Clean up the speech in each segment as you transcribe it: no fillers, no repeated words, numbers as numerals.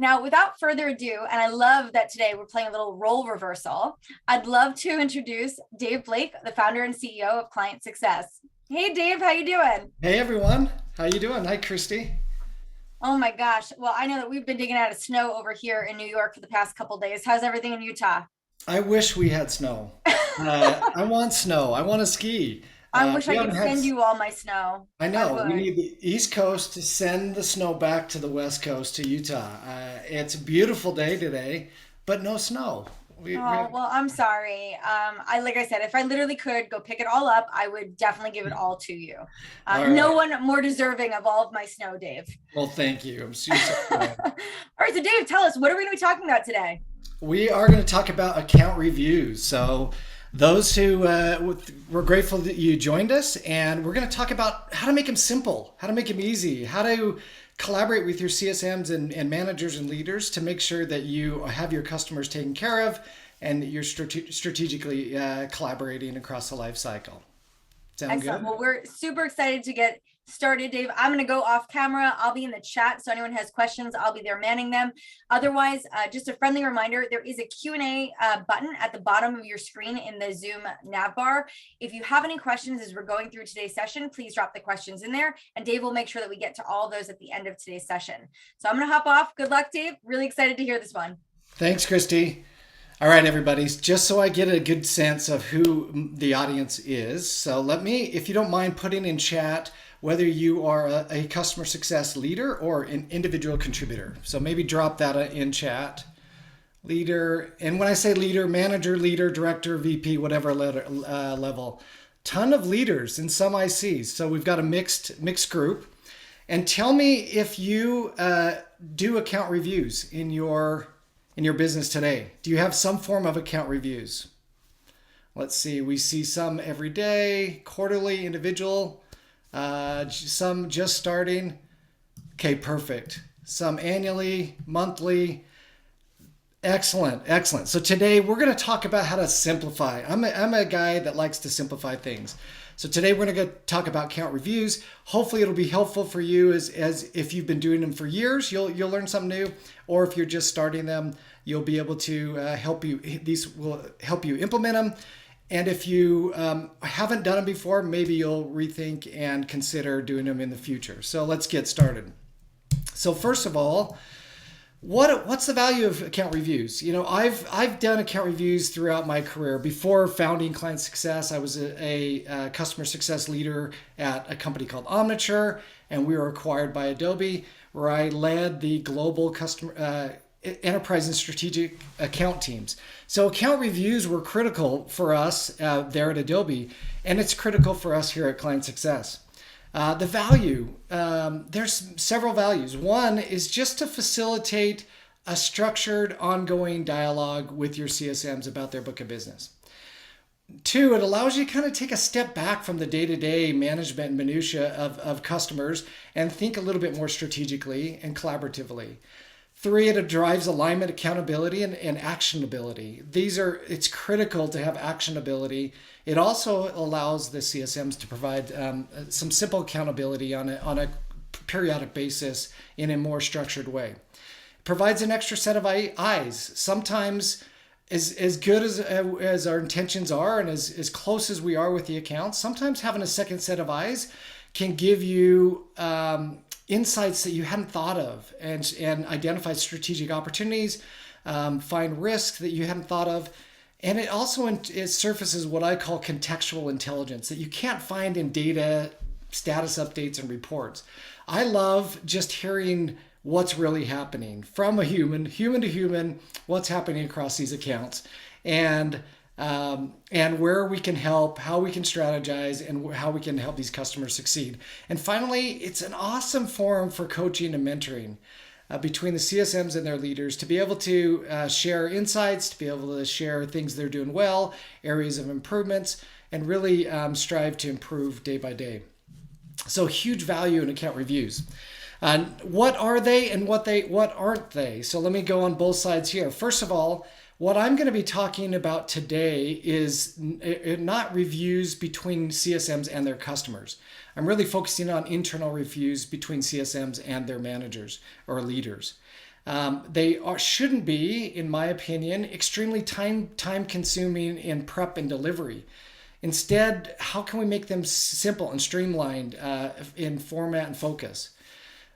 Now, without further ado, and I love that today we're playing a little role reversal, I'd love to introduce Dave Blake, the founder and CEO of ClientSuccess. Hey, Dave, how you doing? Hey everyone, how you doing? Hi Christy. Oh my gosh. Well, I know that we've been digging out of snow over here in New York for the past couple days. How's everything in Utah? I wish we had snow. I want snow. I want to ski. I wish We I could haven't had. send you all my snow. I I know we would. need the East Coast to send the snow back to the West Coast to Utah. It's a beautiful day today, but no snow. We Oh, have. well, I'm sorry. Like I said, if I literally could go pick it all up, I would definitely give it all to you. All No right. one more deserving of all of my snow, Dave. Well, thank you. So All glad. right, so Dave, tell us, what are we going to be talking about today? We are going to talk about account reviews. So, those who we're grateful that you joined us, and we're going to talk about how to make them simple, how to make them easy, how to collaborate with your CSMs and managers and leaders to make sure that you have your customers taken care of and that you're strategically collaborating across the life cycle. Sound Excellent. good? Well, we're super excited to get started, Dave. I'm going to go off camera. I'll be in the chat. So anyone has questions, I'll be there manning them. Otherwise, just a friendly reminder, there is a Q&A button at the bottom of your screen in the Zoom nav bar. If you have any questions as we're going through today's session, please drop the questions in there and Dave will make sure that we get to all of those at the end of today's session. So I'm going to hop off. Good luck, Dave. Really excited to hear this one. Thanks, Christy. All right, everybody. Just so I get a good sense of who the audience is, so let me, if you don't mind, putting in chat whether you are a customer success leader or an individual contributor. So maybe drop that in chat. Leader, and when I say leader, manager, leader, director, VP, whatever level. Ton of leaders and some ICs. So we've got a mixed group. And tell me if you do account reviews in your business today. Do you have some form of account reviews? Let's see. We see some every day, quarterly, individual, some just starting. Okay, perfect. Some annually, monthly. Excellent, excellent. So today we're going to talk about how to simplify. I'm a guy that likes to simplify things. So today we're going to talk about account reviews. Hopefully it'll be helpful for you as if you've been doing them for years, you'll learn something new, or if you're just starting them, you'll be able to help you. These will help you implement them. And if you haven't done them before, maybe you'll rethink and consider doing them in the future. So let's get started. So first of all, what's the value of account reviews? You know, I've done account reviews throughout my career. Before founding ClientSuccess, I was a customer success leader at a company called Omniture, and we were acquired by Adobe, where I led the global customer enterprise and strategic account teams. So account reviews were critical for us there at Adobe, and it's critical for us here at ClientSuccess. The value, there's several values. One is just to facilitate a structured, ongoing dialogue with your CSMs about their book of business. Two, it allows you to kind of take a step back from the day-to-day management minutia of customers and think a little bit more strategically and collaboratively. Three, it drives alignment, accountability, and actionability. It's critical to have actionability. It also allows the CSMs to provide some simple accountability on a periodic basis in a more structured way. It provides an extra set of eyes. Sometimes, as good as our intentions are and as close as we are with the accounts, sometimes having a second set of eyes can give you insights that you hadn't thought of and identify strategic opportunities, find risks that you hadn't thought of. And it also it surfaces what I call contextual intelligence that you can't find in data, status updates, and reports. I love just hearing what's really happening from a human to human, what's happening across these accounts, and where we can help, how we can strategize, and how we can help these customers succeed. And finally, it's an awesome forum for coaching and mentoring between the CSMs and their leaders to be able to share insights, to be able to share things they're doing well, areas of improvements, and really strive to improve day by day. So huge value in account reviews. What are they and what aren't they? So let me go on both sides here. First of all, what I'm going to be talking about today is not reviews between CSMs and their customers. I'm really focusing on internal reviews between CSMs and their managers or leaders. Shouldn't be, in my opinion, extremely time consuming in prep and delivery. Instead, how can we make them simple and streamlined in format and focus?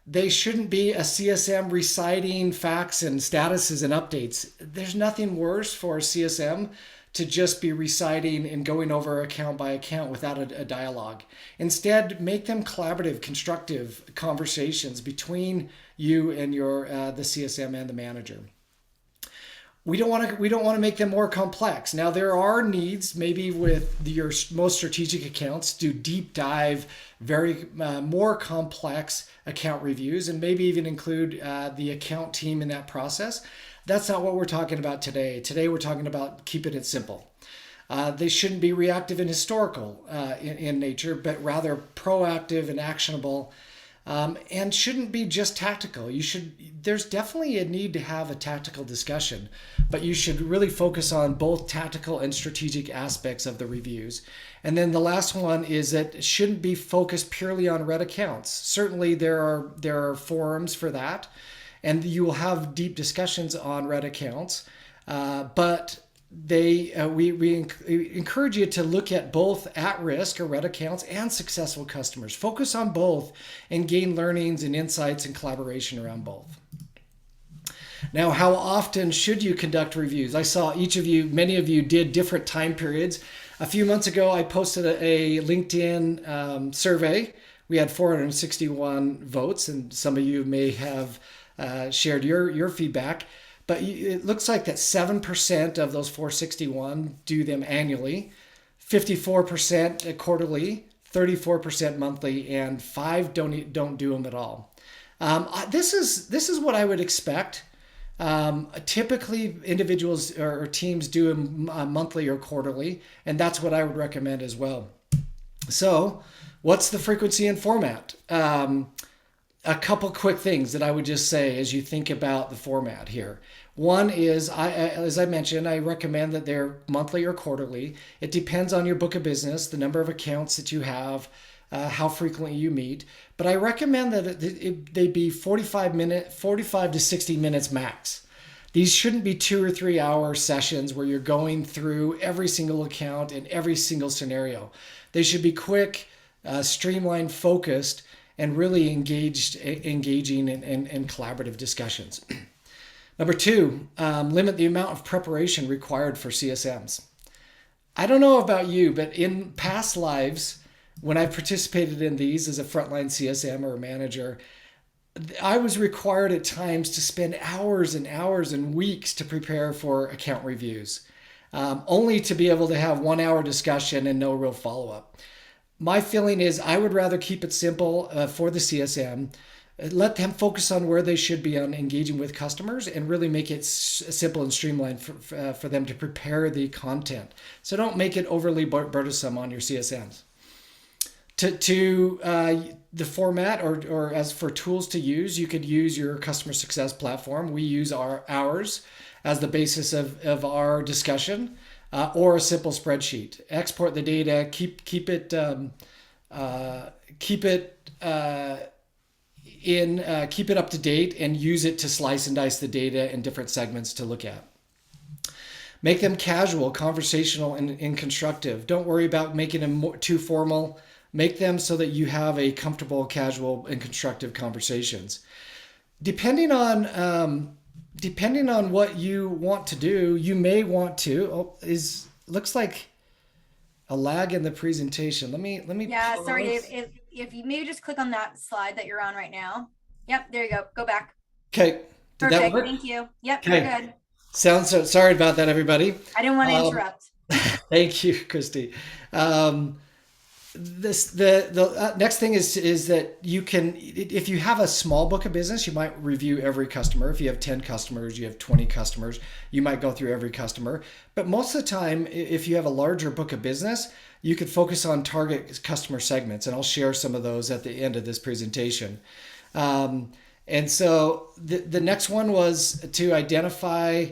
They shouldn't be a CSM reciting facts and statuses and updates. There's nothing worse for a CSM to just be reciting and going over account by account without a dialogue. Instead, make them collaborative, constructive conversations between you and the CSM and the manager. We don't want to make them more complex. Now, there are needs, maybe with your most strategic accounts, do deep dive, very more complex account reviews, and maybe even include the account team in that process. That's not what we're talking about today. Today, we're talking about keeping it simple. They shouldn't be reactive and historical in nature, but rather proactive and actionable, and shouldn't be just tactical. There's definitely a need to have a tactical discussion, but you should really focus on both tactical and strategic aspects of the reviews. And then the last one is that it shouldn't be focused purely on red accounts. Certainly there are forums for that, and you will have deep discussions on red accounts, but we encourage you to look at both at-risk or red accounts and successful customers. Focus on both and gain learnings and insights and collaboration around both. Now, how often should you conduct reviews? I saw many of you did different time periods. A few months ago, I posted a LinkedIn survey. We had 461 votes, and some of you may have shared your feedback. But it looks like that 7% of those 461 do them annually, 54% quarterly, 34% monthly, and 5 don't do them at all. This is what I would expect. Typically, individuals or teams do them monthly or quarterly, and that's what I would recommend as well. So, what's the frequency and format? A couple quick things that I would just say as you think about the format here. One is, as I mentioned, I recommend that they're monthly or quarterly. It depends on your book of business, the number of accounts that you have, how frequently you meet. But I recommend that they be 45 to 60 minutes max. These shouldn't be 2 or 3 hour sessions where you're going through every single account and every single scenario. They should be quick, streamlined, focused, and really engaging and collaborative discussions. Number 2, limit the amount of preparation required for CSMs. I don't know about you, but in past lives, when I participated in these as a frontline CSM or a manager, I was required at times to spend hours and hours and weeks to prepare for account reviews, only to be able to have 1 hour discussion and no real follow-up. My feeling is I would rather keep it simple for the CSM, let them focus on where they should be on engaging with customers, and really make it simple and streamlined for them to prepare the content. So don't make it overly burdensome on your CSMs. To the format or as for tools to use, you could use your customer success platform. We use ours as the basis of our discussion. Or a simple spreadsheet. Export the data, keep it up to date, and use it to slice and dice the data in different segments to look at. Make them casual, conversational, and constructive. Don't worry about making them too formal. Make them so that you have a comfortable, casual, and constructive conversations. Depending on what you want to do, you may want to. Looks like a lag in the presentation. Let me. Yeah, sorry, Dave. If you maybe just click on that slide that you're on right now. Yep, there you go. Go back. Okay. Did that work? Thank you. Yep, okay. You're good. Sounds so. Sorry about that, everybody. I didn't want to interrupt. Thank you, Christy. The next thing is that you can, if you have a small book of business, you might review every customer. If you have 10 customers, you have 20 customers, you might go through every customer. But most of the time, if you have a larger book of business, you could focus on target customer segments, and I'll share some of those at the end of this presentation. And so the next one was to identify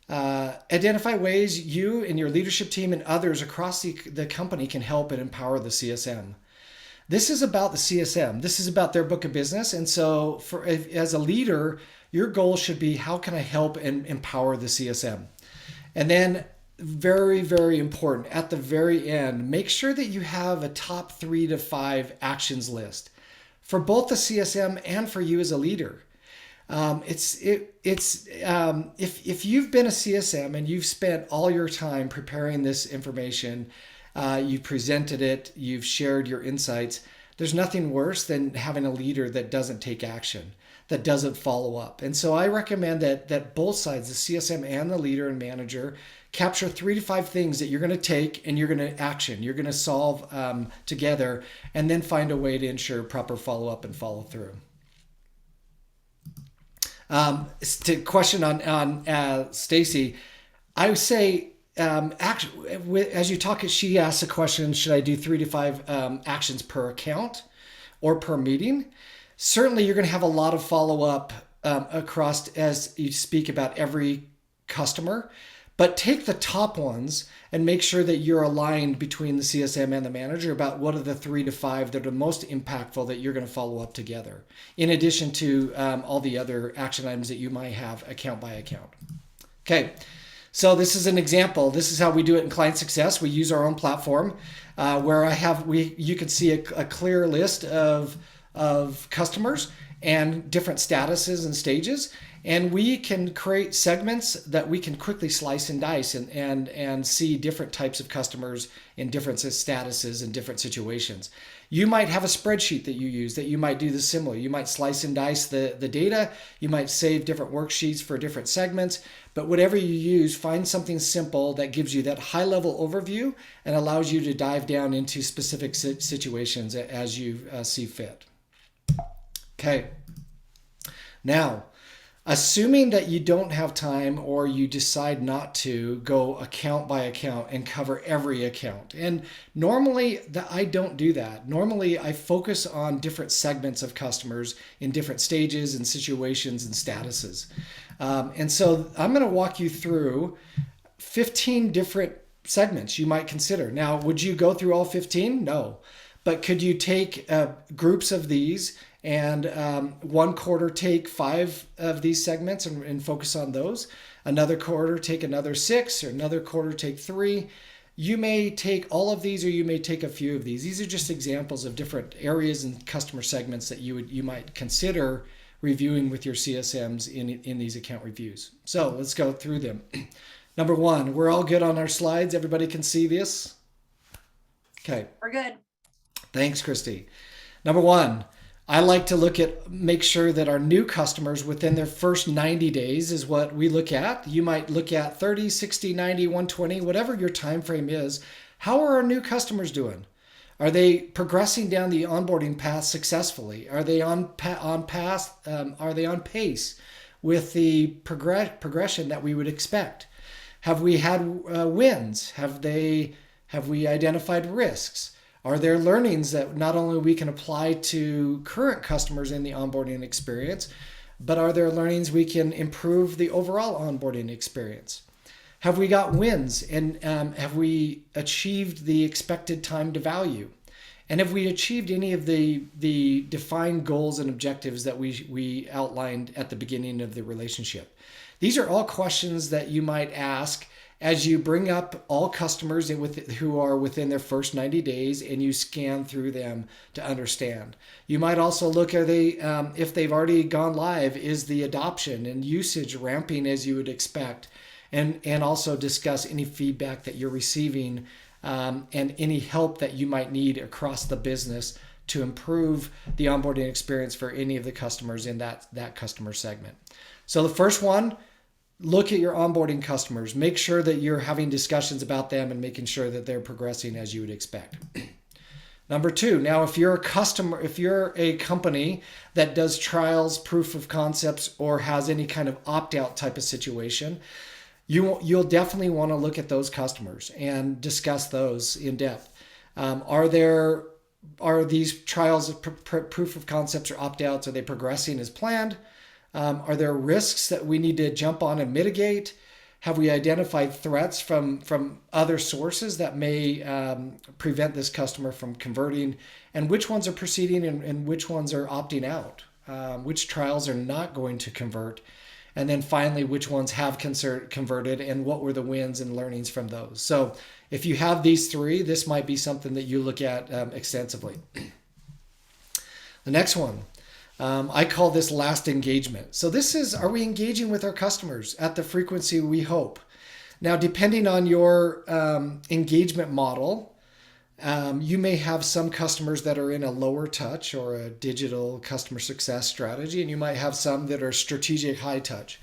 ways you and your leadership team and others across the company can help and empower the CSM. This is about the CSM. This is about their book of business. And so as a leader, Your goal should be, how can I help and empower the CSM? And then very, very important, at the very end, make sure that you have a top 3 to 5 actions list for both the CSM and for you as a leader. If you've been a CSM and you've spent all your time preparing this information, you presented it, you've shared your insights, there's nothing worse than having a leader that doesn't take action, that doesn't follow up. And so I recommend that both sides, the CSM and the leader and manager, capture 3 to 5 things that you're going to take and you're going to action, you're going to solve together, and then find a way to ensure proper follow-up and follow-through. To question on Stacy, I would say, as you talk, she asked a question, should I do 3 to 5 actions per account or per meeting? Certainly you're going to have a lot of follow-up across as you speak about every customer, but take the top ones and make sure that you're aligned between the CSM and the manager about what are the 3 to 5 that are most impactful that you're going to follow up together, in addition to all the other action items that you might have account by account. Okay, so this is an example. This is how we do it in ClientSuccess. We use our own platform where you can see a clear list of customers and different statuses and stages. And we can create segments that we can quickly slice and dice and see different types of customers in different statuses and different situations. You might have a spreadsheet that you use that you might do this similar. You might slice and dice the data. You might save different worksheets for different segments. But whatever you use, find something simple that gives you that high-level overview and allows you to dive down into specific situations as you see fit. Okay. Now, assuming that you don't have time or you decide not to go account by account and cover every account. And normally I don't do that. Normally I focus on different segments of customers in different stages and situations and statuses. And so I'm going to walk you through 15 different segments you might consider. Now, would you go through all 15? No. But could you take groups of these and one quarter take 5 of these segments and focus on those? Another quarter take another 6, or another quarter take 3. You may take all of these, or you may take a few of these. These are just examples of different areas and customer segments that you might consider reviewing with your CSMs in these account reviews. So let's go through them. Number 1, we're all good on our slides. Everybody can see this? Okay. We're good. Thanks, Christy. Number 1, I like to make sure that our new customers within their first 90 days is what we look at. You might look at 30, 60, 90, 120, whatever your time frame is. How are our new customers doing? Are they progressing down the onboarding path successfully? Are they on pace with the progression that we would expect? Have we had wins? Have we identified risks? Are there learnings that not only we can apply to current customers in the onboarding experience, but are there learnings we can improve the overall onboarding experience? Have we got wins, and have we achieved the expected time to value? And have we achieved any of the defined goals and objectives that we outlined at the beginning of the relationship? These are all questions that you might ask as you bring up all customers who are within their first 90 days and you scan through them to understand. You might also look at if they've already gone live, is the adoption and usage ramping as you would expect, and also discuss any feedback that you're receiving and any help that you might need across the business to improve the onboarding experience for any of the customers in that customer segment. So the first one, look at your onboarding customers. Make sure that you're having discussions about them and making sure that they're progressing as you would expect. Number 2, now if you're a company that does trials, proof of concepts, or has any kind of opt-out type of situation, you'll definitely want to look at those customers and discuss those in depth. Are these trials, proof of concepts, or opt-outs, are they progressing as planned? Are there risks that we need to jump on and mitigate? Have we identified threats from other sources that may prevent this customer from converting? And which ones are proceeding and which ones are opting out? which trials are not going to convert, and then finally, which ones have converted and what were the wins and learnings from those. So if you have these three, this might be something that you look at extensively. The next one, I call this last engagement. So this is, are we engaging with our customers at the frequency we hope? Now, depending on your engagement model, you may have some customers that are in a lower touch or a digital customer success strategy, and you might have some that are strategic high touch.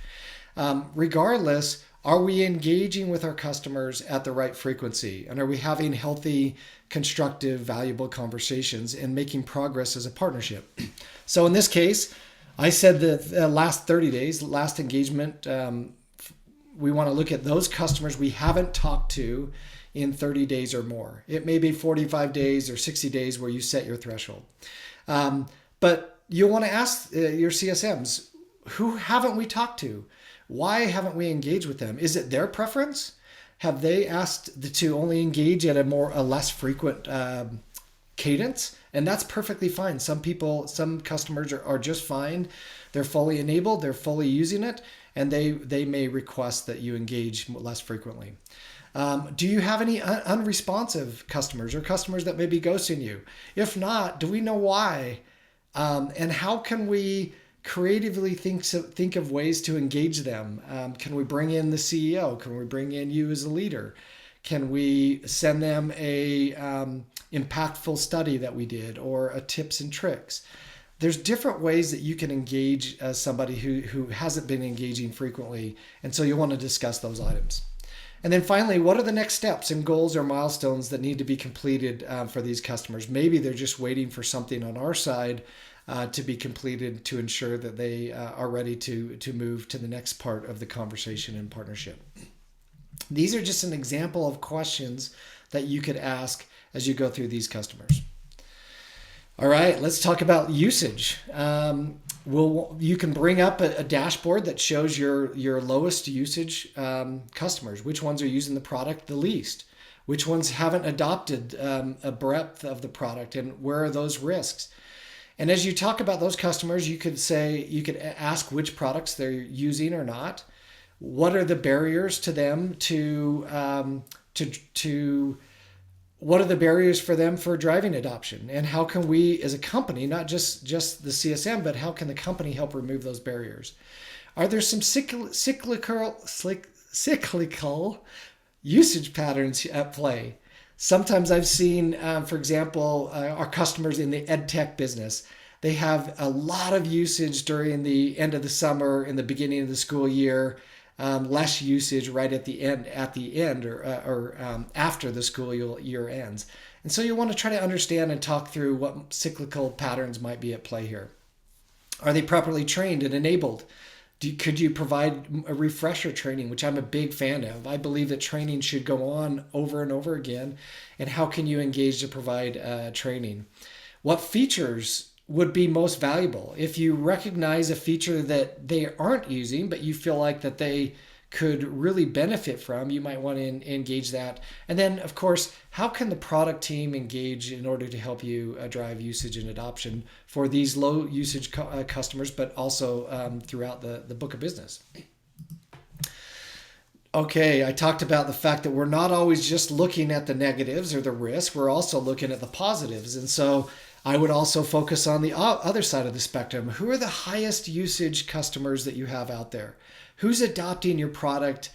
Regardless, are we engaging with our customers at the right frequency? And are we having healthy, constructive, valuable conversations and making progress as a partnership? So in this case, I said the last 30 days, last engagement, we want to look at those customers we haven't talked to in 30 days or more. It may be 45 days or 60 days where you set your threshold. But you'll want to ask your CSMs, who haven't we talked to? Why haven't we engaged with them? Is it their preference? Have they asked to only engage at a less frequent cadence? And that's perfectly fine. Some customers are just fine. They're fully enabled, they're fully using it, and they may request that you engage less frequently. Do you have any unresponsive customers or customers that may be ghosting you? If not, do we know why? And how can we creatively think of ways to engage them? Can we bring in the CEO? Can we bring in you as a leader? Can we send them a impactful study that we did or a tips and tricks? There's different ways that you can engage somebody who hasn't been engaging frequently. And so you'll want to discuss those items. And then finally, what are the next steps and goals or milestones that need to be completed for these customers? Maybe they're just waiting for something on our side to be completed to ensure that they are ready to move to the next part of the conversation and partnership. These are just an example of questions that you could ask as you go through these customers. All right, let's talk about usage. You can bring up a dashboard that shows your lowest usage customers. Which ones are using the product the least? Which ones haven't adopted a breadth of the product, and where are those risks? And as you talk about those customers, you could ask which products they're using or not. What are the barriers to them what are the barriers for them for driving adoption? And how can we as a company, not just the CSM, but how can the company help remove those barriers? Are there some cyclical usage patterns at play? Sometimes I've seen, for example, our customers in the ed tech business, they have a lot of usage during the end of the summer and the beginning of the school year. Less usage right at the end or after the school year ends. And so you want to try to understand and talk through what cyclical patterns might be at play here. Are they properly trained and enabled? Could you provide a refresher training, which I'm a big fan of? I believe that training should go on over and over again. And how can you engage to provide training? What features would be most valuable? If you recognize a feature that they aren't using, but you feel like that they could really benefit from, you might want to engage that. And then, of course, how can the product team engage in order to help you drive usage and adoption for these low usage customers, but also throughout the book of business? Okay, I talked about the fact that we're not always just looking at the negatives or the risks, we're also looking at the positives. And so I would also focus on the other side of the spectrum. Who are the highest usage customers that you have out there? Who's adopting your product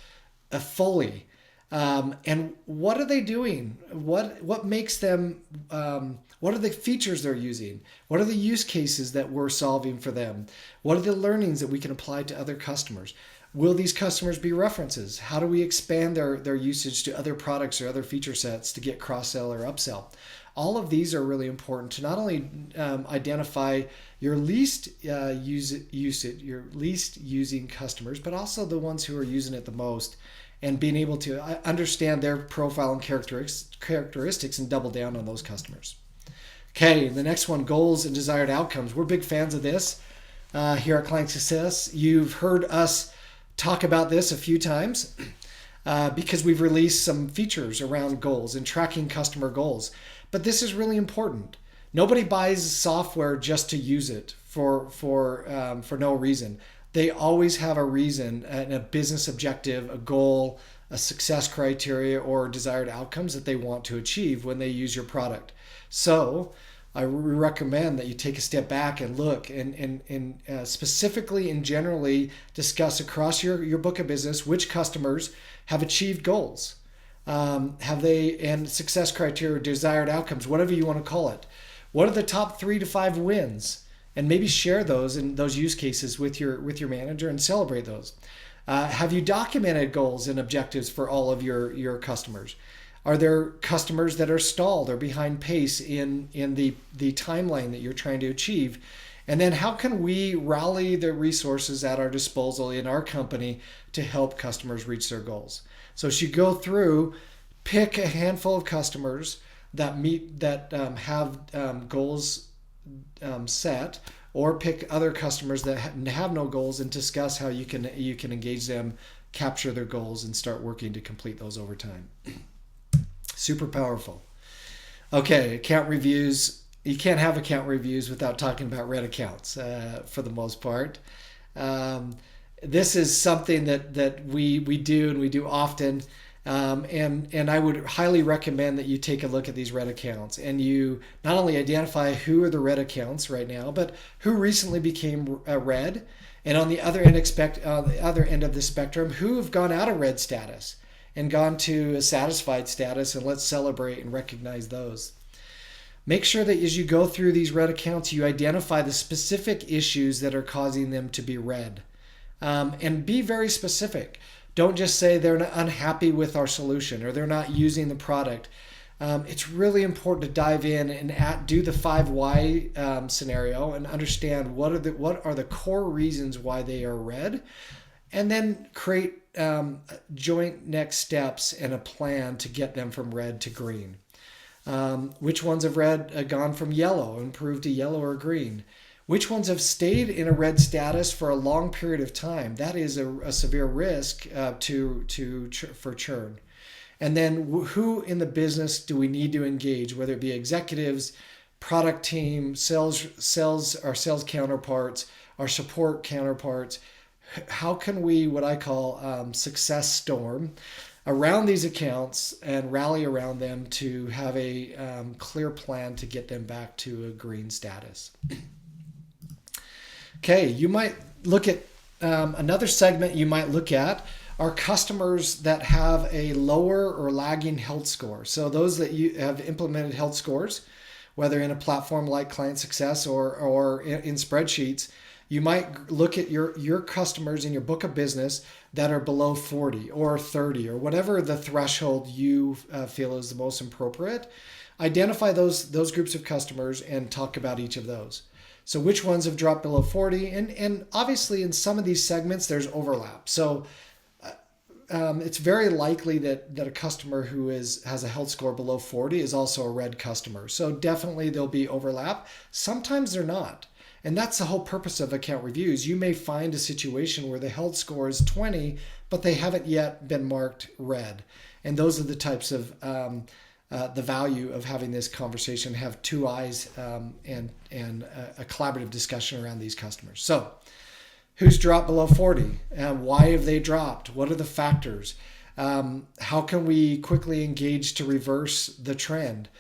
fully? And what are they doing? What makes them, what are the features they're using? What are the use cases that we're solving for them? What are the learnings that we can apply to other customers? Will these customers be references? How do we expand their usage to other products or other feature sets to get cross-sell or upsell? All of these are really important to not only identify your least your least using customers, but also the ones who are using it the most, and being able to understand their profile and characteristics and double down on those customers. Okay, the next one, goals and desired outcomes. We're big fans of this here at ClientSuccess. You've heard us talk about this a few times because we've released some features around goals and tracking customer goals. But this is really important Nobody buys software just to use it for no reason. They always have a reason, and a business objective, a goal, a success criteria, or desired outcomes that they want to achieve when they use your product. So I recommend that you take a step back and look and specifically and generally discuss across your book of business which customers have achieved goals. Have they, and success criteria, desired outcomes, whatever you want to call it. What are the top 3 to 5 wins? And maybe share those in those use cases with your manager and celebrate those. Have you documented goals and objectives for all of your customers? Are there customers that are stalled or behind pace in the timeline that you're trying to achieve? And then how can we rally the resources at our disposal in our company to help customers reach their goals? So as you go through, pick a handful of customers that have goals set, or pick other customers that have no goals and discuss how you can engage them, capture their goals, and start working to complete those over time. Super powerful. Okay, account reviews. You can't have account reviews without talking about red accounts for the most part. This is something that we do, and we do often. And I would highly recommend that you take a look at these red accounts and you not only identify who are the red accounts right now, but who recently became red, and on the other end of the spectrum, who have gone out of red status and gone to a satisfied status, and let's celebrate and recognize those. Make sure that as you go through these red accounts, you identify the specific issues that are causing them to be red, and be very specific. Don't just say they're unhappy with our solution or they're not using the product. It's really important to dive in and do the 5 why scenario and understand what are the core reasons why they are red, and then create joint next steps and a plan to get them from red to green. Which ones have gone from yellow, improved to yellow or green? Which ones have stayed in a red status for a long period of time? That is a severe risk for churn. And then who in the business do we need to engage, whether it be executives, product team, sales, our sales counterparts, our support counterparts? How can we, what I call success storm, around these accounts and rally around them to have a clear plan to get them back to a green status? Okay, you might look at another segment you might look at are customers that have a lower or lagging health score. So those that you have implemented health scores, whether in a platform like ClientSuccess or in spreadsheets, you might look at your customers in your book of business that are below 40 or 30 or whatever the threshold you feel is the most appropriate. Identify those groups of customers and talk about each of those. So which ones have dropped below 40? And obviously in some of these segments, there's overlap. So it's very likely that a customer who has a health score below 40 is also a red customer. So definitely there'll be overlap. Sometimes they're not. And that's the whole purpose of account reviews. You may find a situation where the health score is 20, but they haven't yet been marked red. And those are the types of the value of having this conversation, have 2 eyes and a collaborative discussion around these customers. So who's dropped below 40? Why have they dropped? What are the factors? How can we quickly engage to reverse the trend?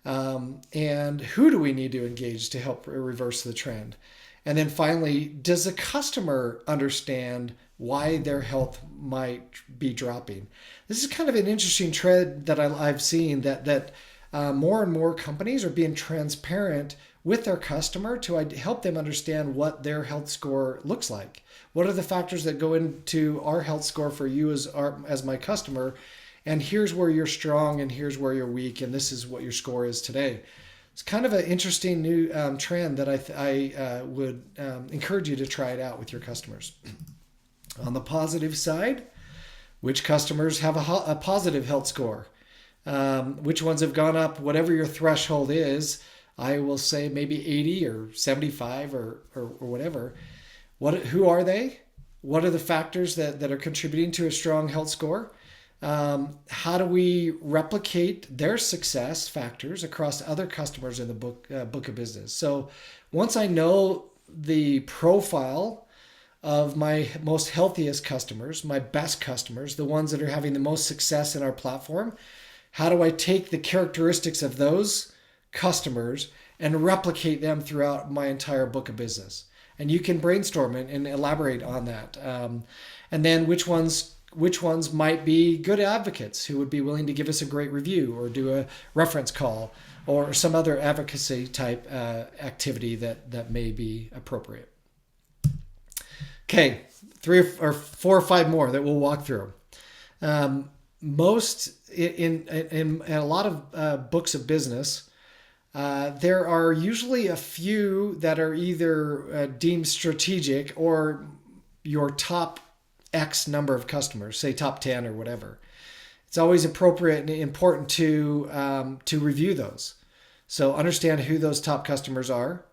And who do we need to engage to help reverse the trend? And then finally, does the customer understand why their health might be dropping? This is kind of an interesting trend that I've seen, that more and more companies are being transparent with their customer to help them understand what their health score looks like. What are the factors that go into our health score for you as my customer? And here's where you're strong and here's where you're weak, and this is what your score is today. It's kind of an interesting new trend that I would encourage you to try it out with your customers. On the positive side, which customers have a positive health score? Which ones have gone up, whatever your threshold is? I will say maybe 80 or 75 or whatever. Who are they? What are the factors that are contributing to a strong health score? How do we replicate their success factors across other customers in the book of business? So once I know the profile of my most healthiest customers, my best customers, the ones that are having the most success in our platform, how do I take the characteristics of those customers and replicate them throughout my entire book of business? And you can brainstorm and elaborate on that. And then which ones might be good advocates who would be willing to give us a great review or do a reference call or some other advocacy type activity that may be appropriate. Okay, 3 or 4 or 5 more that we'll walk through. Most in a lot of books of business, there are usually a few that are either deemed strategic or your top X number of customers, say top 10 or whatever. It's always appropriate and important to review those. So understand who those top customers are.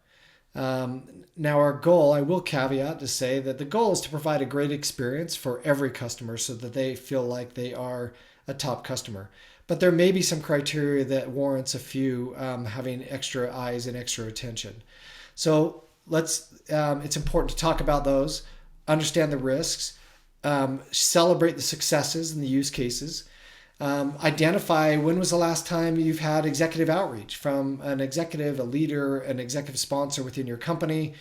Now our goal, I will caveat to say that the goal is to provide a great experience for every customer so that they feel like they are a top customer. But there may be some criteria that warrants a few having extra eyes and extra attention. So it's important to talk about those, understand the risks, celebrate the successes and the use cases. Identify when was the last time you've had executive outreach from an executive, a leader, an executive sponsor within your company.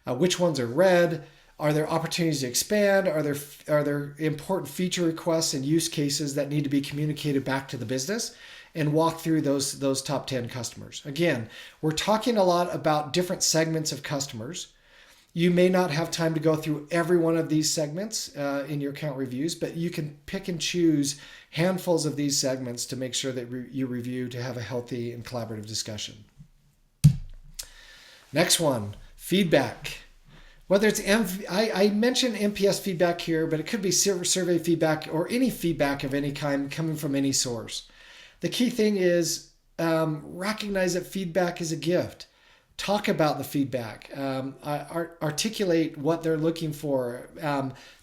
Which ones are red? Are there opportunities to expand? Are there important feature requests and use cases that need to be communicated back to the business? And walk through those top 10 customers. Again, we're talking a lot about different segments of customers. You may not have time to go through every one of these segments in your account reviews, but you can pick and choose handfuls of these segments to make sure that you review to have a healthy and collaborative discussion. Next one, feedback. Whether it's I mentioned NPS feedback here, but it could be survey feedback or any feedback of any kind coming from any source. The key thing is recognize that feedback is a gift. Talk about the feedback, articulate what they're looking for,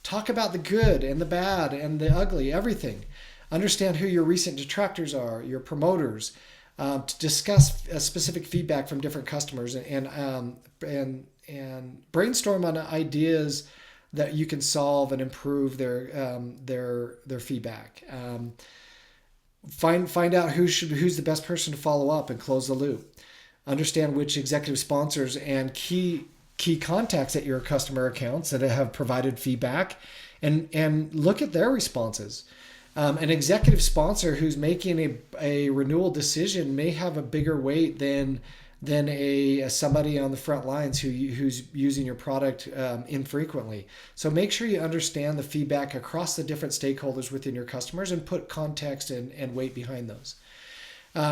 talk about the good and the bad and the ugly, everything. Understand who your recent detractors are, your promoters, to discuss specific feedback from different customers and brainstorm on ideas that you can solve and improve their feedback. Find out who's the best person to follow up and close the loop. Understand which executive sponsors and key contacts at your customer accounts that have provided feedback and look at their responses. An executive sponsor who's making a renewal decision may have a bigger weight than somebody on the front lines who's using your product infrequently. So make sure you understand the feedback across the different stakeholders within your customers and put context and weight behind those.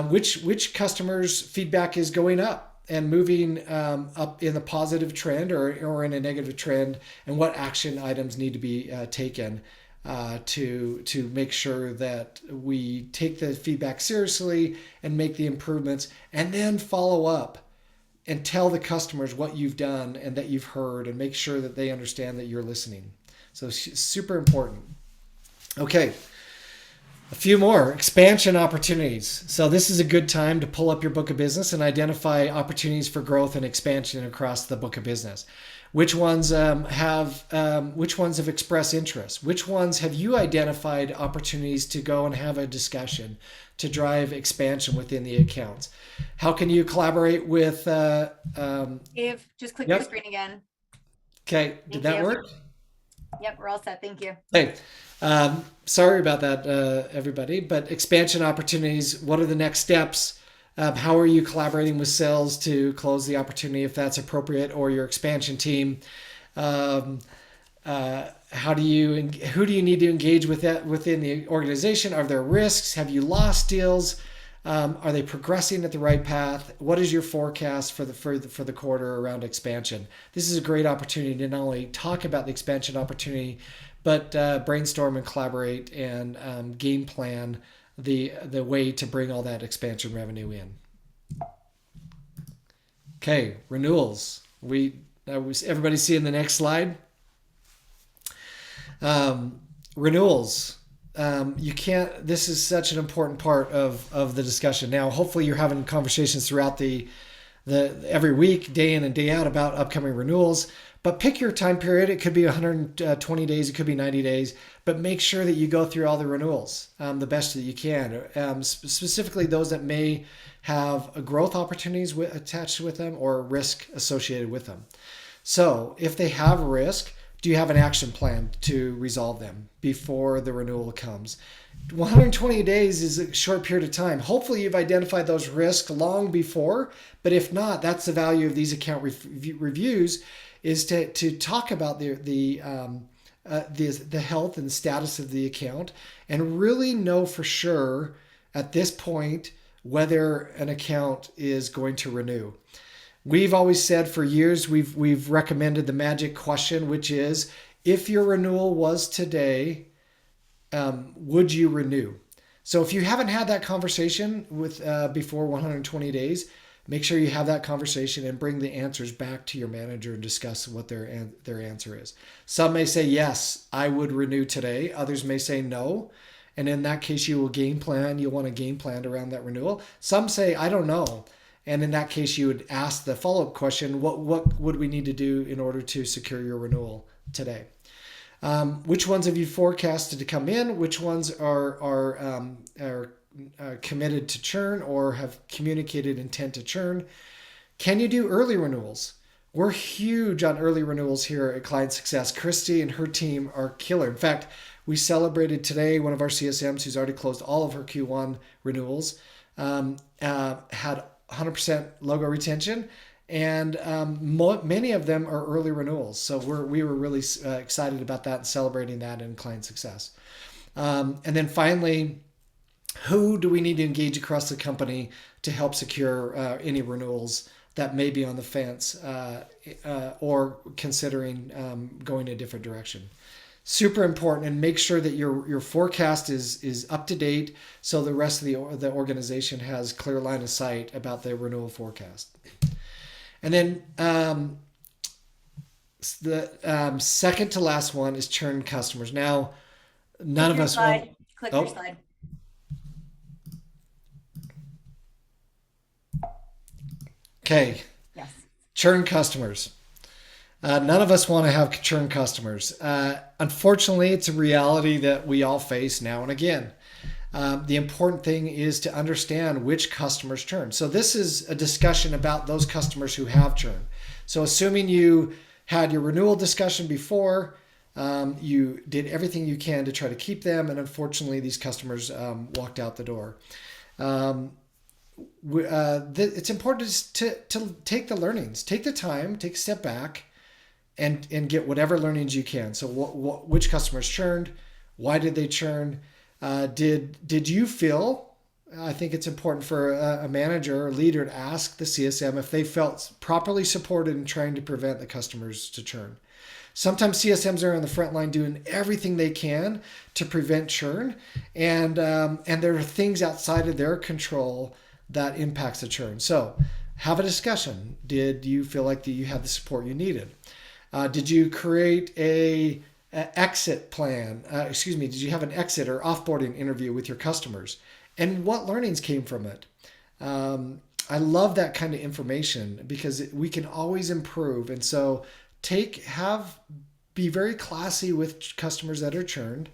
Which customers' feedback is going up and moving up in the positive trend or in a negative trend, and what action items need to be taken to make sure that we take the feedback seriously and make the improvements, and then follow up and tell the customers what you've done and that you've heard, and make sure that they understand that you're listening. So super important. Okay. A few more expansion opportunities. So this is a good time to pull up your book of business and identify opportunities for growth and expansion across the book of business. Which ones have expressed interest? Which ones have you identified opportunities to go and have a discussion to drive expansion within the accounts? How can you collaborate with? Dave, just click your screen again. Okay, did that work? Yep, we're all set. Thank you. Hey, sorry about that, everybody. But expansion opportunities. What are the next steps? How are you collaborating with sales to close the opportunity if that's appropriate, or your expansion team? Who do you need to engage with that within the organization? Are there risks? Have you lost deals? Are they progressing at the right path? What is your forecast for the quarter around expansion? This is a great opportunity to not only talk about the expansion opportunity, but brainstorm and collaborate and game plan the way to bring all that expansion revenue in. Okay, renewals. Everybody seeing the next slide? Renewals. you can't, this is such an important part of the discussion. Now, hopefully you're having conversations throughout the every week, day in and day out, about upcoming renewals. But pick your time period. It could be 120 days. It could be 90 days. But make sure that you go through all the renewals the best that you can. Specifically those that may have growth opportunities attached with them or risk associated with them. So if they have risk, do you have an action plan to resolve them before the renewal comes? 120 days is a short period of time. Hopefully you've identified those risks long before, but if not, that's the value of these account reviews, is to talk about the health and status of the account and really know for sure at this point whether an account is going to renew. We've always said for years, we've recommended the magic question, which is, if your renewal was today, would you renew? So if you haven't had that conversation with before 120 days, make sure you have that conversation and bring the answers back to your manager and discuss what their answer is. Some may say, yes, I would renew today. Others may say no. And in that case, you will game plan. You'll want to game plan around that renewal. Some say, I don't know. And in that case, you would ask the follow-up question, what would we need to do in order to secure your renewal today? Which ones have you forecasted to come in? Which ones are committed to churn or have communicated intent to churn? Can you do early renewals? We're huge on early renewals here at ClientSuccess. Christy and her team are killer. In fact, we celebrated today one of our CSMs who's already closed all of her Q1 renewals, had 100% logo retention, and many of them are early renewals. So we were really excited about that and celebrating that in ClientSuccess. And then finally, who do we need to engage across the company to help secure any renewals that may be on the fence or considering going a different direction? Super important, and make sure that your forecast is up to date so the rest of the organization has clear line of sight about the renewal forecast. And then the second to last one is churned customers. Now, none of us want... Click your slide. Okay. Yes. Churned customers. None of us want to have churn customers. Unfortunately, it's a reality that we all face now and again. The important thing is to understand which customers churn. So this is a discussion about those customers who have churn. So assuming you had your renewal discussion before, you did everything you can to try to keep them, and unfortunately these customers walked out the door. It's important to take the learnings, take the time, take a step back, and get whatever learnings you can. So which customers churned? Why did they churn? Did you feel, I think it's important for a manager or leader to ask the CSM if they felt properly supported in trying to prevent the customers to churn. Sometimes CSMs are on the front line doing everything they can to prevent churn, and there are things outside of their control that impacts the churn. So have a discussion. Did you feel like that you had the support you needed? Did you create an exit plan? Did you have an exit or offboarding interview with your customers? And what learnings came from it? I love that kind of information because we can always improve. And so be very classy with customers that are churned.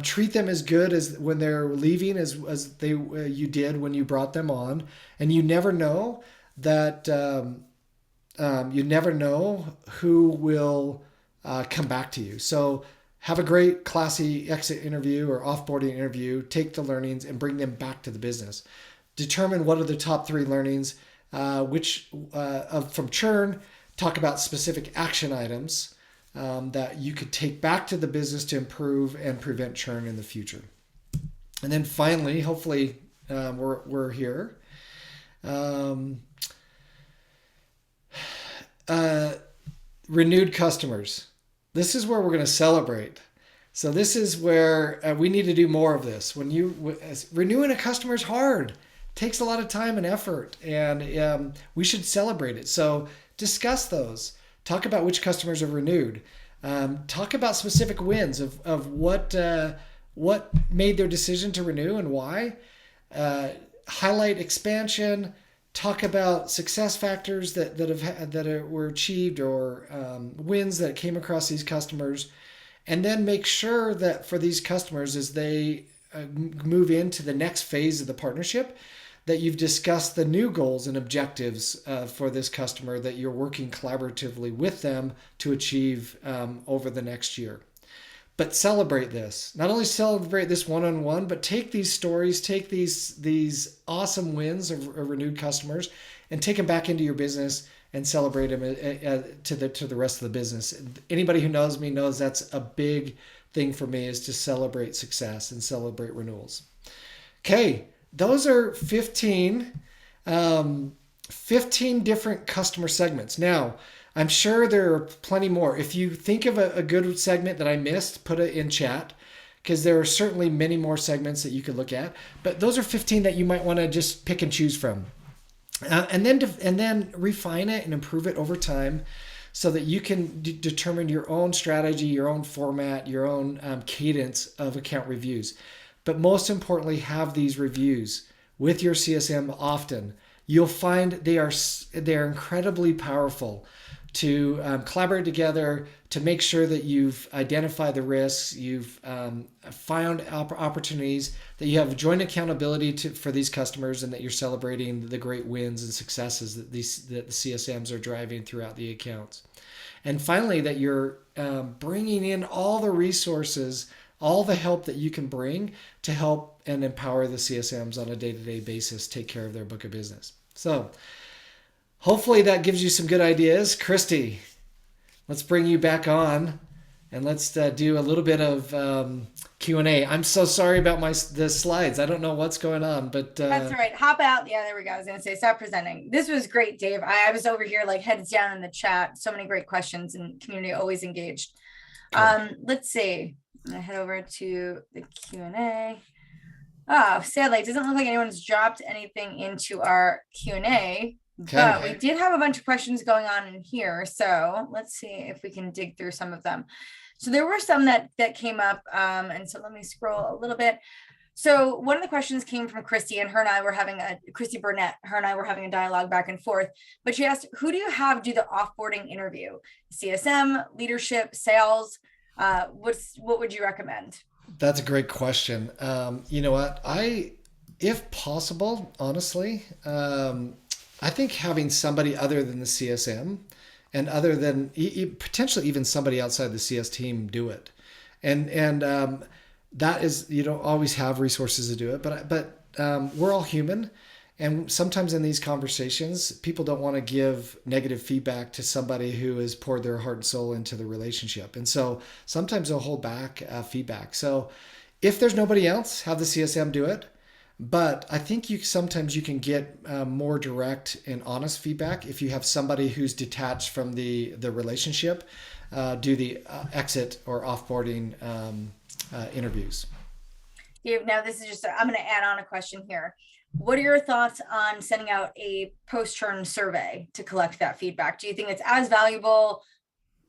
Treat them as good as when they're leaving as you did when you brought them on. And you never know that you never know who will come back to you. So have a great classy exit interview or offboarding interview, take the learnings and bring them back to the business. Determine what are the top 3 learnings, from churn. Talk about specific action items that you could take back to the business to improve and prevent churn in the future. And then finally, hopefully we're here. Renewed customers. This is where we're going to celebrate. So this is where we need to do more of this. Renewing a customer is hard. It takes a lot of time and effort, and we should celebrate it. So discuss those. Talk about which customers are renewed. Talk about specific wins of what what made their decision to renew and why. Highlight expansion, talk about success factors that were achieved, or wins that came across these customers, and then make sure that for these customers, as they move into the next phase of the partnership, that you've discussed the new goals and objectives for this customer that you're working collaboratively with them to achieve over the next year. But celebrate this. Not only celebrate this one-on-one, but take these stories, take these awesome wins of renewed customers, and take them back into your business and celebrate them to the rest of the business. Anybody who knows me knows that's a big thing for me, is to celebrate success and celebrate renewals. Okay, those are 15 different customer segments. Now, I'm sure there are plenty more. If you think of a good segment that I missed, put it in chat, because there are certainly many more segments that you could look at. But those are 15 that you might want to just pick and choose from. And then refine it and improve it over time, so that you can determine your own strategy, your own format, your own cadence of account reviews. But most importantly, have these reviews with your CSM often. You'll find they're incredibly powerful to collaborate together to make sure that you've identified the risks, you've found opportunities, that you have joint accountability for these customers, and that you're celebrating the great wins and successes that the CSMs are driving throughout the accounts. And finally, that you're bringing in all the resources, all the help that you can bring to help and empower the CSMs on a day-to-day basis take care of their book of business. So hopefully that gives you some good ideas. Christy, let's bring you back on, and let's do a little bit of Q&A. I'm so sorry about the slides. I don't know what's going on, but that's all right. Hop out. Yeah, there we go. I was gonna say, stop presenting. This was great, Dave. I was over here like heads down in the chat. So many great questions, and community always engaged. Cool. Let's see. I'm gonna head over to the Q&A. Oh, sadly, it doesn't look like anyone's dropped anything into our Q&A. Okay. But we did have a bunch of questions going on in here. So let's see if we can dig through some of them. So there were some that came up. And so let me scroll a little bit. So one of the questions came from Christy, and Christy Burnett, her and I were having a dialogue back and forth. But she asked, who do you have do the offboarding interview? CSM, leadership, sales? What would you recommend? That's a great question. You know what? If possible, honestly, I think having somebody other than the CSM, and other than potentially even somebody outside the CS team, do it. And that is, you don't always have resources to do it, but we're all human. And sometimes in these conversations, people don't want to give negative feedback to somebody who has poured their heart and soul into the relationship. And so sometimes they'll hold back feedback. So if there's nobody else, have the CSM do it. But I think sometimes you can get more direct and honest feedback if you have somebody who's detached from the relationship do the exit or offboarding interviews. Dave, now this is just, I'm going to add on a question here. What are your thoughts on sending out a post-churn survey to collect that feedback? Do you think it's as valuable?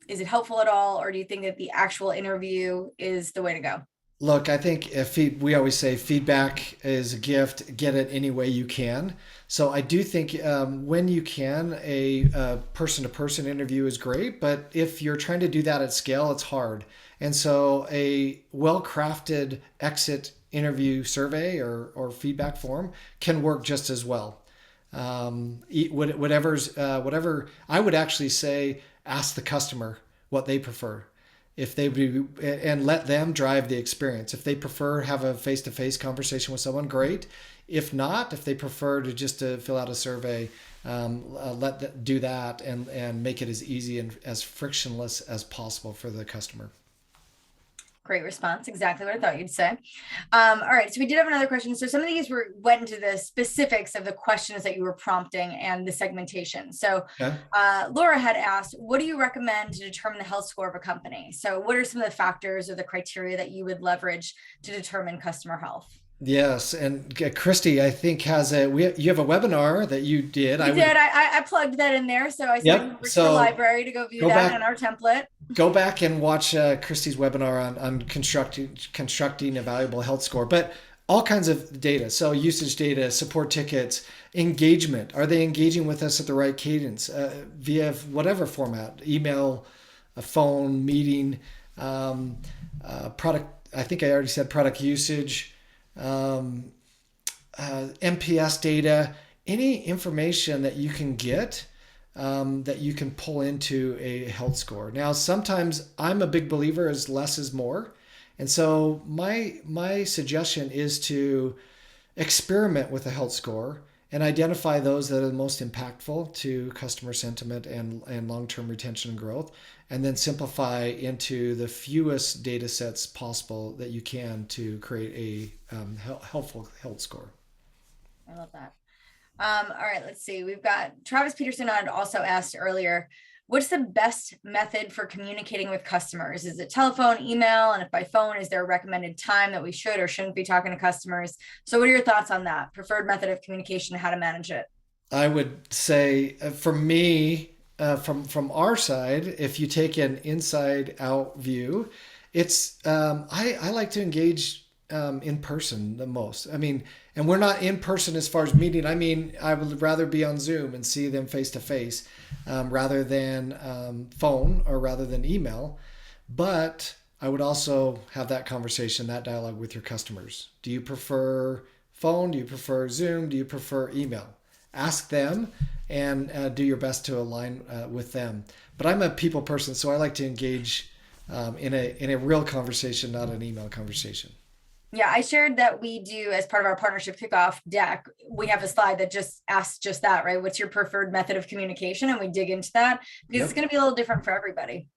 Is it helpful at all? Or do you think that the actual interview is the way to go? Look, I think we always say feedback is a gift. Get it any way you can. So I do think when you can, a person-to-person interview is great. But if you're trying to do that at scale, it's hard. And so a well-crafted exit interview survey or feedback form can work just as well. Whatever I would actually say, ask the customer what they prefer. And let them drive the experience. If they prefer have a face-to-face conversation with someone, great. If not, if they prefer to just fill out a survey, let them do that and make it as easy and as frictionless as possible for the customer. Great response. Exactly what I thought you'd say. All right. So we did have another question. So some of these went into the specifics of the questions that you were prompting and the segmentation. So okay. Laura had asked, what do you recommend to determine the health score of a company? So what are some of the factors or the criteria that you would leverage to determine customer health? Yes, and Christy, I think you have a webinar that you did. We did. I plugged that in there. So I sent you Yep. over to the So library to go view go that in back our template. go back and watch Christy's webinar on constructing a valuable health score, but all kinds of data. So usage data, support tickets, engagement. Are they engaging with us at the right cadence via whatever format, email, a phone, meeting, product. I think I already said product usage, um, MPS data, any information that you can get that you can pull into a health score. Now, sometimes I'm a big believer as less is more. And so my suggestion is to experiment with a health score and identify those that are the most impactful to customer sentiment and long-term retention and growth, and then simplify into the fewest data sets possible that you can to create a helpful health score. I love that. All right, let's see. We've got Travis Peterson had also asked earlier, what's the best method for communicating with customers? Is it telephone, email? And if by phone, is there a recommended time that we should or shouldn't be talking to customers? So what are your thoughts on that? Preferred method of communication, how to manage it? I would say for me, from our side, if you take an inside out view, it's I like to engage in person the most. I mean, and we're not in person as far as meeting. I mean, I would rather be on Zoom and see them face to face rather than phone or rather than email. But I would also have that conversation, that dialogue with your customers. Do you prefer phone? Do you prefer Zoom? Do you prefer email? Ask them and do your best to align with them. But I'm a people person, so I like to engage in a real conversation, not an email conversation. Yeah, I shared that we do as part of our partnership kickoff deck. We have a slide that just asks just that, right? What's your preferred method of communication? And we dig into that because it's Yep, going to be a little different for everybody.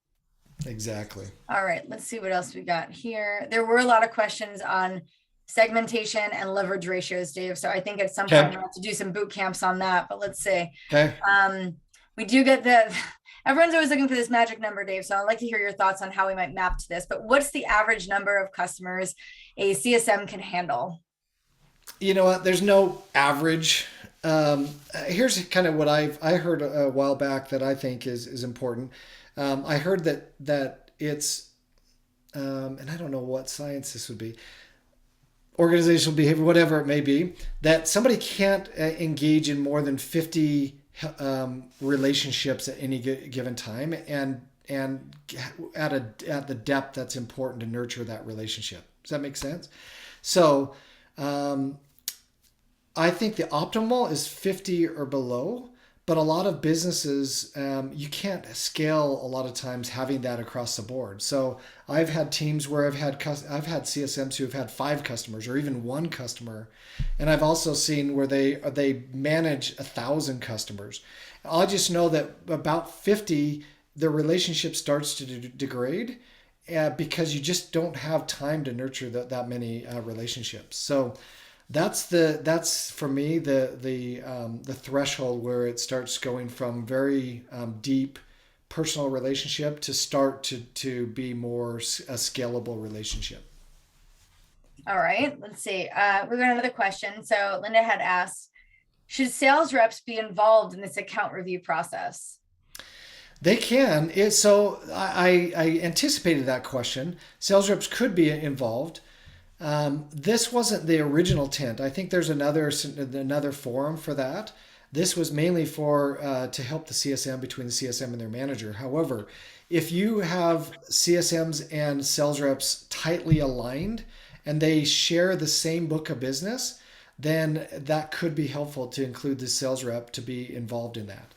exactly. All right, let's see what else we got here. There were a lot of questions on segmentation and leverage ratios, Dave. So I think at some point Okay. we'll have to do some boot camps on that. But let's see. Okay. We do get the everyone's always looking for this magic number, Dave. So I'd like to hear your thoughts on how we might map to this. But what's the average number of customers a CSM can handle? You know what? There's no average. Here's kind of what I heard a while back that I think is important. I heard that it's and I don't know what science this would be, organizational behavior, whatever it may be, that somebody can't engage in more than 50 relationships at any given time, and at the depth that's important to nurture that relationship. Does that make sense? So I think the optimal is 50 or below, but a lot of businesses, you can't scale a lot of times having that across the board. So I've had teams where I've had CSMs who have had 5 customers or even 1 customer, and I've also seen where they manage 1,000 customers. I just know that about 50, the relationship starts to degrade because you just don't have time to nurture that many relationships. So that's for me the threshold where it starts going from very deep personal relationship to start to be more a scalable relationship. All right, let's see. We've got another question. So Linda had asked, should sales reps be involved in this account review process? They can. So I anticipated that question. Sales reps could be involved. This wasn't the original tent. I think there's another forum for that. This was mainly for to help the CSM between the CSM and their manager. However, if you have CSMs and sales reps tightly aligned and they share the same book of business, then that could be helpful to include the sales rep to be involved in that.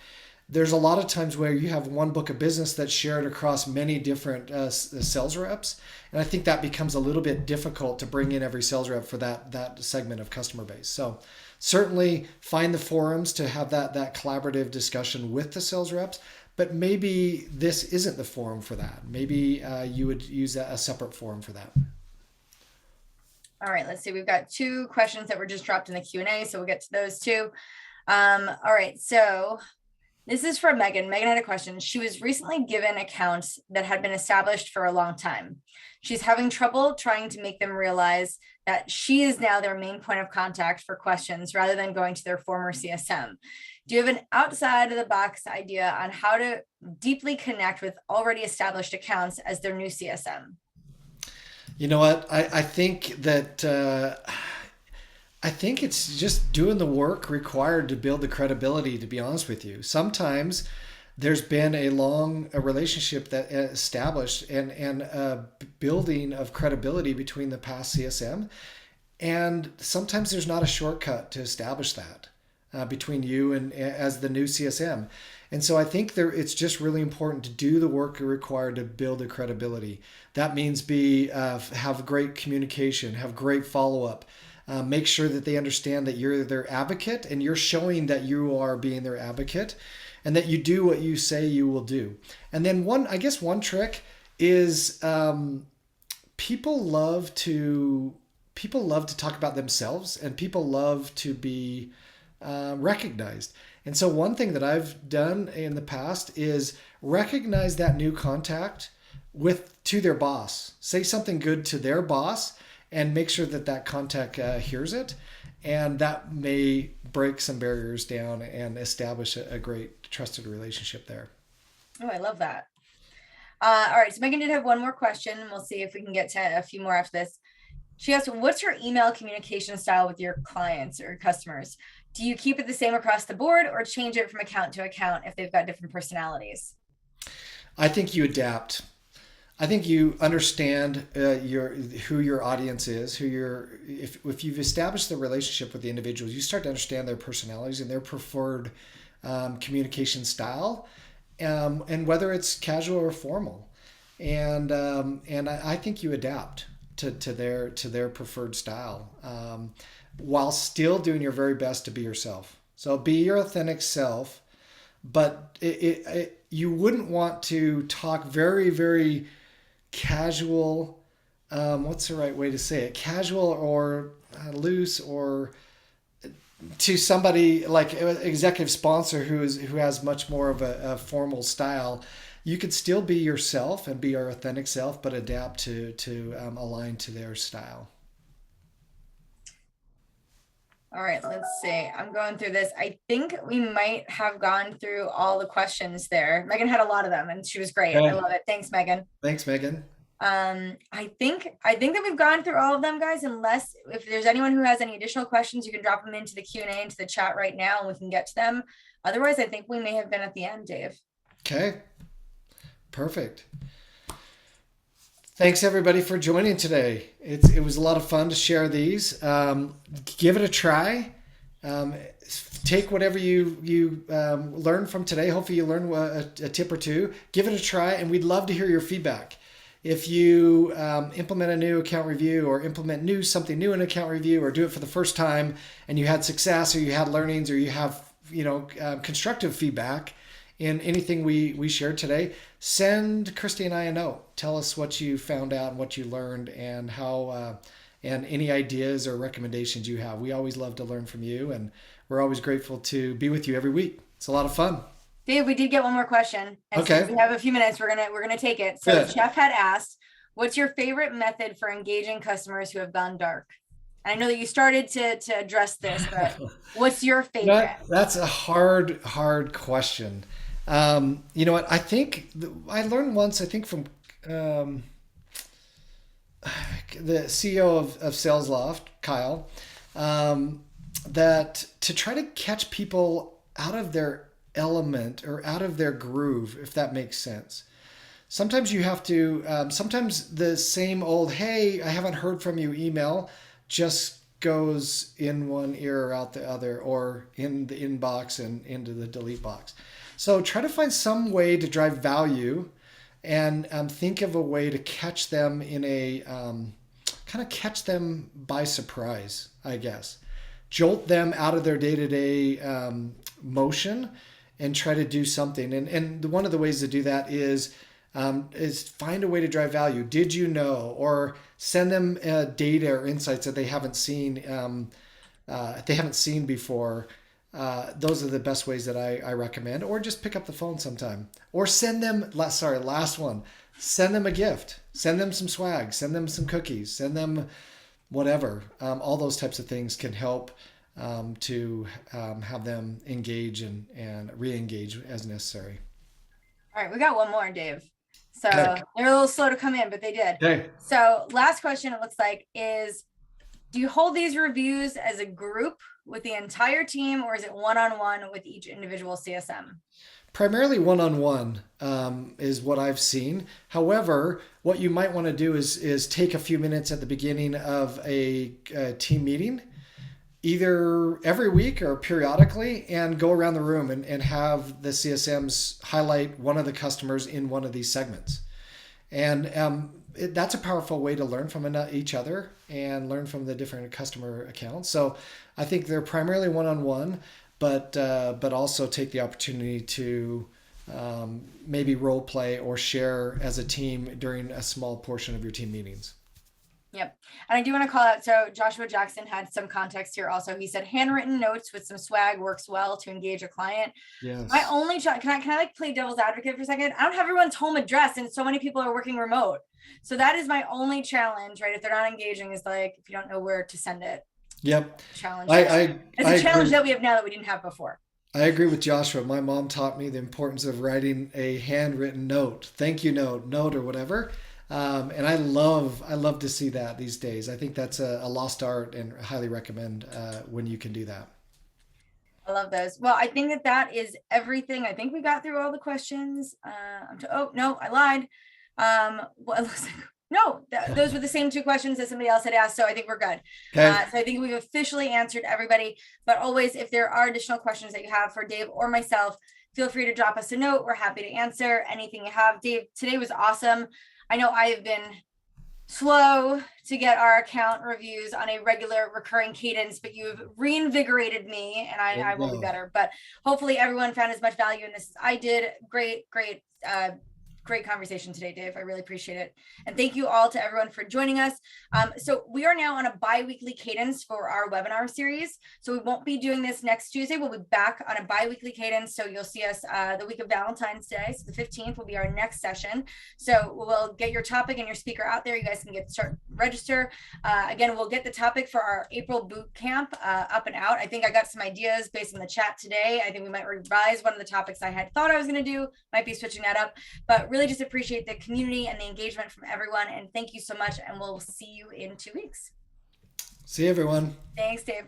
There's a lot of times where you have one book of business that's shared across many different sales reps, and I think that becomes a little bit difficult to bring in every sales rep for that segment of customer base. So certainly find the forums to have that collaborative discussion with the sales reps, but maybe this isn't the forum for that. Maybe you would use a separate forum for that. All right, let's see. We've got 2 questions that were just dropped in the Q&A, so we'll get to those too. All right, so This is from Megan. Megan had a question. She was recently given accounts that had been established for a long time. She's having trouble trying to make them realize that she is now their main point of contact for questions rather than going to their former CSM. Do you have an outside of the box idea on how to deeply connect with already established accounts as their new CSM? You know what? I think that I think it's just doing the work required to build the credibility, to be honest with you. Sometimes there's been a relationship that established and a building of credibility between the past CSM. And sometimes there's not a shortcut to establish that between you and as the new CSM. And so I think it's just really important to do the work required to build the credibility. That means have great communication, have great follow-up. Make sure that they understand that you're their advocate and you're showing that you are being their advocate and that you do what you say you will do. And then one trick is people love to talk about themselves, and people love to be recognized. And so one thing that I've done in the past is recognize that new contact to their boss. Say something good to their boss and make sure that contact hears it. And that may break some barriers down and establish a great trusted relationship there. Oh, I love that. All right, so Megan did have one more question, and we'll see if we can get to a few more after this. She asked, what's your email communication style with your clients or customers? Do you keep it the same across the board or change it from account to account if they've got different personalities? I think you adapt. I think you understand who your audience is, if you've established the relationship with the individuals, you start to understand their personalities and their preferred communication style, and whether it's casual or formal, and I think you adapt to their preferred style, while still doing your very best to be yourself. So be your authentic self, but you wouldn't want to talk very, very casual. What's the right way to say it? Casual or loose, or to somebody like an executive sponsor who has much more of a formal style. You could still be yourself and be your authentic self, but adapt to align to their style. All right, let's see. I'm going through this. I think we might have gone through all the questions there. Megan had a lot of them and she was great. Okay. I love it. Thanks, Megan. Thanks, Megan. I think that we've gone through all of them, guys, unless if there's anyone who has any additional questions, you can drop them into the Q&A, into the chat right now, and we can get to them. Otherwise, I think we may have been at the end, Dave. Okay. Perfect. Thanks everybody for joining today. It was a lot of fun to share these. Give it a try. Take whatever you learned from today. Hopefully you learned a tip or two. Give it a try, and we'd love to hear your feedback. If you implement a new account review, or implement something new in account review, or do it for the first time and you had success, or you had learnings, or you have constructive feedback in anything we shared today, send Christy and I a note. Tell us what you found out and what you learned, and how and any ideas or recommendations you have. We always love to learn from you, and we're always grateful to be with you every week. It's a lot of fun. Dave, we did get one more question. And okay. Since we have a few minutes, we're gonna take it. So Good. Jeff had asked, what's your favorite method for engaging customers who have gone dark? And I know that you started to address this, but what's your favorite? That's a hard question. You know what? I think I learned once, I think from the CEO of SalesLoft, Kyle, that to try to catch people out of their element or out of their groove, if that makes sense. Sometimes you have to, sometimes the same old, hey, I haven't heard from you email just goes in one ear or out the other, or in the inbox and into the delete box. So try to find some way to drive value, and think of a way to catch them in a, kind of catch them by surprise, I guess. Jolt them out of their day-to-day motion and try to do something. And one of the ways to do that is find a way to drive value. Did you know? Or send them data or insights that they haven't seen before. Those are the best ways that I recommend. Or just pick up the phone sometime. Or send them, sorry, last one. Send them a gift. Send them some swag. Send them some cookies. Send them whatever. All those types of things can help to have them engage and re-engage as necessary. All right, we got one more, Dave. So Okay. they're a little slow to come in, but they did. Okay. So last question, it looks like, is do you hold these reviews as a group with the entire team, or is it one-on-one with each individual CSM? Primarily one-on-one is what I've seen. However, what you might want to do is take a few minutes at the beginning of a team meeting, either every week or periodically, and go around the room and have the CSMs highlight one of the customers in one of these segments. And that's a powerful way to learn from each other and learn from the different customer accounts. So I think they're primarily one-on-one, but also take the opportunity to maybe role play or share as a team during a small portion of your team meetings. Yep. And I do want to call out, so Joshua Jackson had some context here also. He said handwritten notes with some swag works well to engage a client. Yes. My only can I like play devil's advocate for a second? I don't have everyone's home address, and so many people are working remote. So that is my only challenge, right? If they're not engaging, is like, if you don't know where to send it. Yep. Challenge. It's a challenge that we have now that we didn't have before. I agree with Joshua. My mom taught me the importance of writing a handwritten note, thank you note or whatever. And I love to see that these days. I think that's a lost art, and highly recommend when you can do that. I love those. Well, I think that is everything. I think we got through all the questions. Oh no, I lied. Well, it looks like no, those were the same two questions that somebody else had asked. So I think we're good. Okay. So I think we've officially answered everybody. But always, if there are additional questions that you have for Dave or myself, feel free to drop us a note. We're happy to answer anything you have. Dave, today was awesome. I know I have been slow to get our account reviews on a regular recurring cadence, but you've reinvigorated me, and I will be better. But hopefully everyone found as much value in this as I did. Great conversation today, Dave. I really appreciate it. And thank you all to everyone for joining us. So we are now on a bi-weekly cadence for our webinar series. So we won't be doing this next Tuesday. We'll be back on a bi-weekly cadence. So you'll see us the week of Valentine's Day. So the 15th will be our next session. So we'll get your topic and your speaker out there. You guys can register. Again, we'll get the topic for our April boot camp up and out. I think I got some ideas based on the chat today. I think we might revise one of the topics I had thought I was going to do, might be switching that up, but really just appreciate the community and the engagement from everyone. And thank you so much. And we'll see you in 2 weeks. See you, everyone. Thanks, Dave.